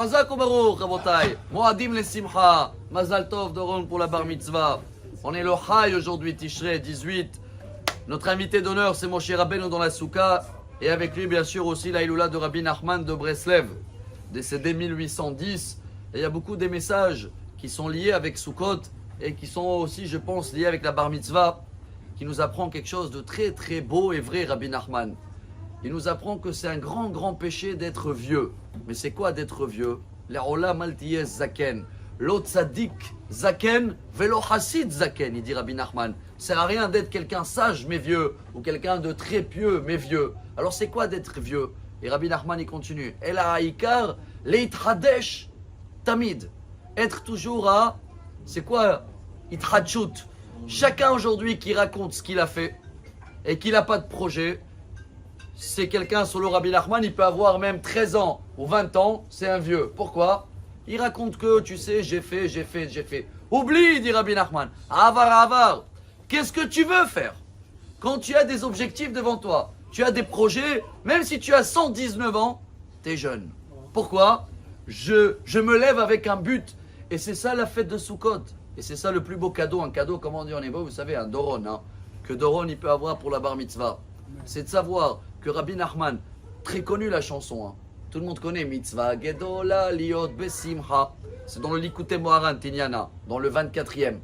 Chazak ou Baruch, Rabotai. Moadim le Simcha. Mazal Tov Doron pour la bar mitzvah. On est le Chai aujourd'hui, Tishrei 18. Notre invité d'honneur, c'est Moshe Rabbeinu dans la Souka. Et avec lui, bien sûr, aussi la Iloula de Rabbi Nachman de Breslev, décédé 1810. Et il y a beaucoup des messages qui sont liés avec Sukkot et qui sont aussi, je pense, liés avec la bar mitzvah, qui nous apprend quelque chose de très très beau et vrai, Rabbi Nachman. Il nous apprend que c'est un grand, grand péché d'être vieux. Mais c'est quoi d'être vieux? L'Ola Maltiyez Zaken. Lo tzadik Zaken, velo Hasid Zaken, il dit Rabbi Nachman. Ça sert à rien d'être quelqu'un sage mais vieux, ou quelqu'un de très pieux mais vieux. Alors c'est quoi d'être vieux? Et Rabbi Nachman il continue. El ha'ikar leithadesh tamid. Être toujours à, c'est quoi? Itchadshut. Chacun aujourd'hui qui raconte ce qu'il a fait et qu'il n'a pas de projet, c'est quelqu'un, selon Rabbi Nachman, il peut avoir même 13 ans ou 20 ans, c'est un vieux. Pourquoi? Il raconte que, tu sais, j'ai fait. Oublie, dit Rabbi Nachman. Avar. Qu'est-ce que tu veux faire? Quand tu as des objectifs devant toi, tu as des projets, même si tu as 119 ans, tu es jeune. Pourquoi? Je me lève avec un but. Et c'est ça la fête de Sukkot. Et c'est ça le plus beau cadeau. Un cadeau, comment on dit en hébreu, vous savez, un doron. Hein, que doron, il peut avoir pour la bar mitzvah. C'est de savoir que Rabbi Nachman, très connu la chanson, hein, tout le monde connaît Mitzvah Gedola Liot Besimcha. C'est dans le Likutei Moharan Tinyana, dans le 24e.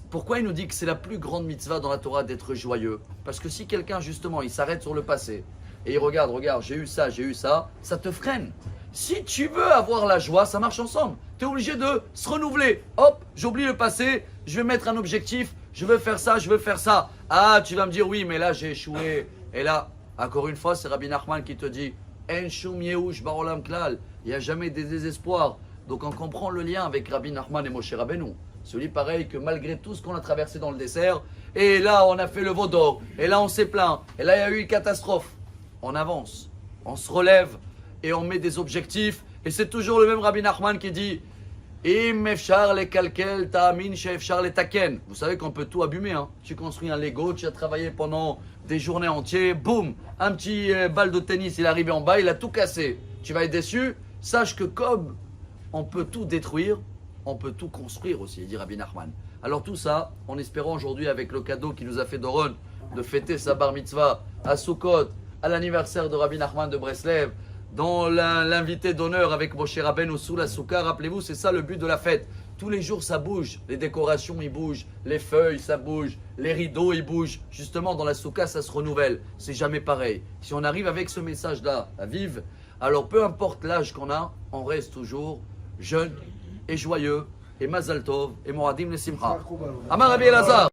Pourquoi il nous dit que c'est la plus grande mitzvah dans la Torah d'être joyeux? Parce que si quelqu'un justement il s'arrête sur le passé et il regarde, j'ai eu ça, ça te freine. Si tu veux avoir la joie, ça marche ensemble. Tu es obligé de se renouveler. Hop, j'oublie le passé, je vais mettre un objectif, je veux faire ça. Ah, tu vas me dire oui, mais là j'ai échoué. Et là, encore une fois, c'est Rabbi Nachman qui te dit En shum yehush baolam klal. Il n'y a jamais de désespoir. Donc on comprend le lien avec Rabbi Nachman et Moshe Rabbeinu. Celui pareil que malgré tout ce qu'on a traversé dans le désert, et là on a fait le veau d'or, et là on s'est plaint, et là il y a eu une catastrophe. On avance, on se relève, et on met des objectifs. Et c'est toujours le même Rabbi Nachman qui dit Im efshar le kalkel ta'amin she'efshar le taken. Vous savez qu'on peut tout abîmer. Hein. Tu construis un Lego, tu as travaillé pendant des journées entières, boum, un petit balle de tennis, il est arrivé en bas, il a tout cassé. Tu vas être déçu. Sache que comme on peut tout détruire, on peut tout construire aussi, dit Rabbi Nachman. Alors tout ça, en espérant aujourd'hui avec le cadeau qui nous a fait Doron, de fêter sa bar mitzvah à Sukkot, à l'anniversaire de Rabbi Nachman de Breslev, dans l'invité d'honneur avec Moshe Rabbeinu sous la souka, rappelez-vous, c'est ça le but de la fête. Tous les jours ça bouge, les décorations ils bougent, les feuilles ça bouge, les rideaux ils bougent. Justement dans la souka ça se renouvelle, c'est jamais pareil. Si on arrive avec ce message-là à vivre, alors peu importe l'âge qu'on a, on reste toujours jeune et joyeux et Mazal Tov et Moadim le Simcha. Amar Rabbi Elazar.